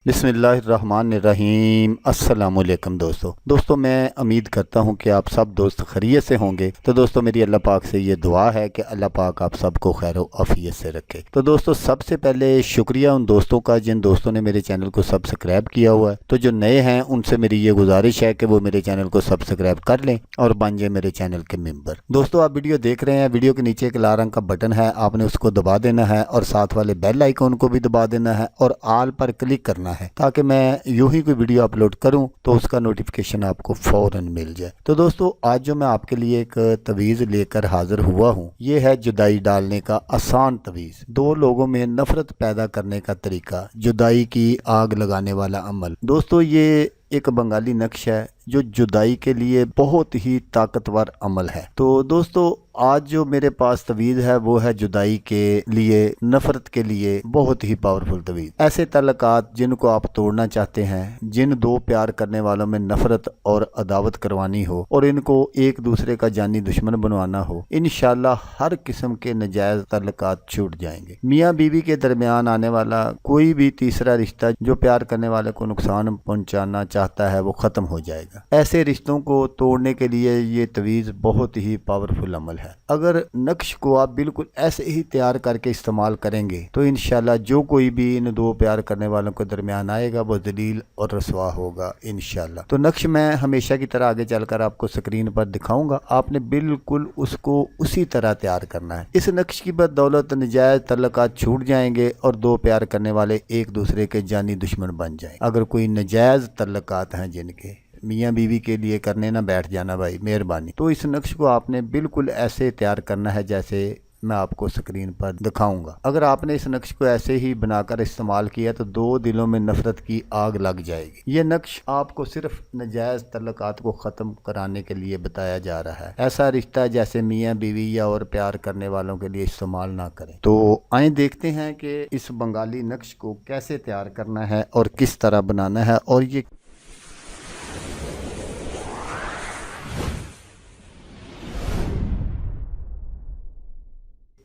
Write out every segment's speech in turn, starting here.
बिस्मिल्लाहिर्रहमानिर्रहीम। अस्सलाम वालेकुम दोस्तों मैं उम्मीद करता हूँ कि आप सब दोस्त खैरियत से होंगे। तो दोस्तों मेरी अल्लाह पाक से ये दुआ है कि अल्लाह पाक आप सबको खैर आफियत से रखे। तो दोस्तों सबसे पहले शुक्रिया उन दोस्तों का जिन दोस्तों ने मेरे चैनल को सब्सक्राइब किया हुआ है। तो जो नए हैं उनसे मेरी ये गुजारिश है कि वो मेरे चैनल को सब्सक्राइब कर लें और बन जाए मेरे चैनल के मेंबर। दोस्तों आप वीडियो देख रहे हैं, वीडियो के नीचे एक लाल रंग का बटन है, आपने उसको दबा देना है और साथ वाले बेल आइकन को भी दबा देना है और ऑल पर क्लिक करना है ताकि मैं यूं ही कोई वीडियो अपलोड करूं तो उसका नोटिफिकेशन आपको फौरन मिल जाए। तो दोस्तों आज जो मैं आपके लिए एक तवीज़ लेकर हाजिर हुआ हूं, ये है जुदाई डालने का आसान तवीज़। दो लोगों में नफरत पैदा करने का तरीका, जुदाई की आग लगाने वाला अमल। दोस्तों ये एक बंगाली नक्श है जो जुदाई के लिए बहुत ही ताकतवर अमल है। तो दोस्तों आज जो मेरे पास तवीज़ है वो है जुदाई के लिए, नफरत के लिए बहुत ही पावरफुल तवीज़। ऐसे तल्लुकात जिनको आप तोड़ना चाहते हैं, जिन दो प्यार करने वालों में नफरत और अदावत करवानी हो और इनको एक दूसरे का जानी दुश्मन बनवाना हो, इंशाल्लाह हर किस्म के नजायज़ तल्लुकात छूट जाएंगे। मियाँ बीवी के दरमियान आने वाला कोई भी तीसरा रिश्ता जो प्यार करने वाले को नुकसान पहुँचाना चाहता है वो ख़त्म हो जाएगा। ऐसे रिश्तों को तोड़ने के लिए ये तवीज़ बहुत ही पावरफुल अमल है। अगर नक्श को आप बिल्कुल ऐसे ही तैयार करके इस्तेमाल करेंगे तो इंशाल्लाह जो कोई भी इन दो प्यार करने वालों के दरमियान आएगा वो जलील और रसवा होगा इंशाल्लाह। तो नक्श मैं हमेशा की तरह आगे चलकर आपको स्क्रीन पर दिखाऊंगा, आपने बिल्कुल उसको उसी तरह तैयार करना है। इस नक्श की बदौलत नजायज़ तल्लुकात छूट जाएंगे और दो प्यार करने वाले एक दूसरे के जानी दुश्मन बन जाएंगे। अगर कोई नजायज़ तल्लुकात हैं जिनके, मियाँ बीवी के लिए करने ना बैठ जाना भाई, मेहरबानी। तो इस नक्श को आपने बिल्कुल ऐसे तैयार करना है जैसे मैं आपको स्क्रीन पर दिखाऊंगा। अगर आपने इस नक्श को ऐसे ही बनाकर इस्तेमाल किया तो दो दिलों में नफरत की आग लग जाएगी। ये नक्श आपको सिर्फ नजायज़ तल्लुकात को ख़त्म कराने के लिए बताया जा रहा है। ऐसा रिश्ता जैसे मियाँ बीवी या और प्यार करने वालों के लिए इस्तेमाल ना करें। तो आए देखते हैं कि इस बंगाली नक्श को कैसे तैयार करना है और किस तरह बनाना है और ये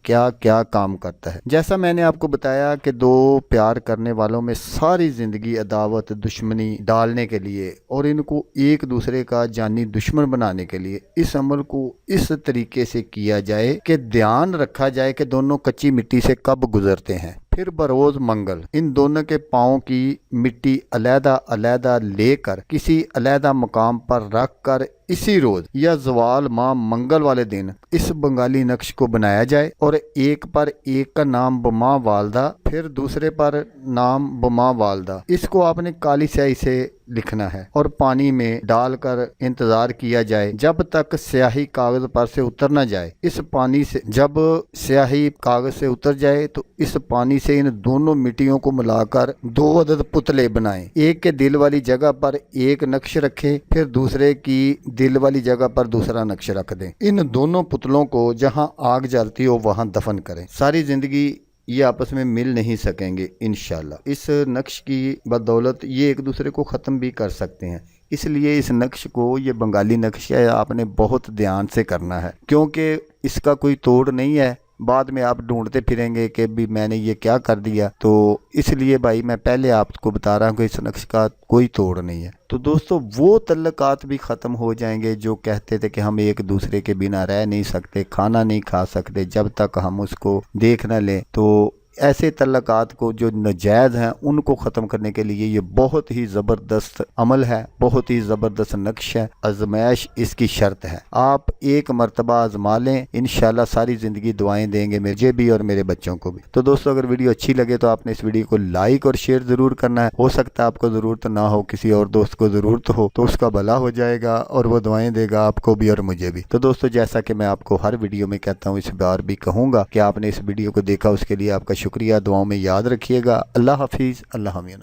क्या क्या काम करता है। जैसा मैंने आपको बताया कि दो प्यार करने वालों में सारी ज़िंदगी अदावत दुश्मनी डालने के लिए और इनको एक दूसरे का जानी दुश्मन बनाने के लिए इस अमल को इस तरीके से किया जाए कि ध्यान रखा जाए कि दोनों कच्ची मिट्टी से कब गुजरते हैं। फिर बरोज़ मंगल इन दोनों के पाँव की मिट्टी अलहदा अलहदा लेकर किसी अलहदा मकाम पर रख कर इसी रोज या ज़वाल माह मंगल वाले दिन इस बंगाली नक्श को बनाया जाए और एक पर एक का नाम बमा वालदा, फिर दूसरे पर नाम बमा वालदा। इसको आपने काली स्याही से लिखना है और पानी में डालकर इंतजार किया जाए जब तक स्याही कागज पर से उतर न जाए। इस पानी से जब स्याही कागज से उतर जाए तो इस पानी से इन दोनों मिट्टियों को मिलाकर दो अदद पुतले बनाएं। एक के दिल वाली जगह पर एक नक्श रखें, फिर दूसरे की दिल वाली जगह पर दूसरा नक्श रख दें। इन दोनों पुतलों को जहां आग जलती हो वहां दफन करें। सारी जिंदगी ये आपस में मिल नहीं सकेंगे इंशाल्लाह। इस नक्श की बदौलत ये एक दूसरे को ख़त्म भी कर सकते हैं। इसलिए इस नक्श को, ये बंगाली नक्श है, आपने बहुत ध्यान से करना है क्योंकि इसका कोई तोड़ नहीं है। बाद में आप ढूंढते फिरेंगे कि भी मैंने ये क्या कर दिया। तो इसलिए भाई मैं पहले आपको बता रहा हूँ कि इस नक्श का कोई तोड़ नहीं है। तो दोस्तों वो तल्लुकात भी ख़त्म हो जाएंगे जो कहते थे कि हम एक दूसरे के बिना रह नहीं सकते, खाना नहीं खा सकते जब तक हम उसको देख न लें। तो ऐसे तल्लुकात को जो नाजायज़ हैं उनको ख़त्म करने के लिए ये बहुत ही ज़बरदस्त अमल है, बहुत ही ज़बरदस्त नक्श है। आजमाइश इसकी शर्त है, आप एक मरतबा आजमा लें, इंशाल्लाह सारी ज़िंदगी दुआएं देंगे मुझे भी और मेरे बच्चों को भी। तो दोस्तों अगर वीडियो अच्छी लगे तो आपने इस वीडियो को लाइक और शेयर ज़रूर करना है। हो सकता है आपको ज़रूरत ना हो, किसी और दोस्त को ज़रूरत हो तो उसका भला हो जाएगा और वो दुआएँ देगा आपको भी और मुझे भी। तो दोस्तों जैसा कि मैं आपको हर वीडियो में कहता हूँ, इस बार भी कहूँगा कि आपने इस वीडियो को देखा उसके लिए आपका शुक्रिया। दुआओं में याद रखिएगा। अल्लाह हाफिज़, अल्लाह अमीन।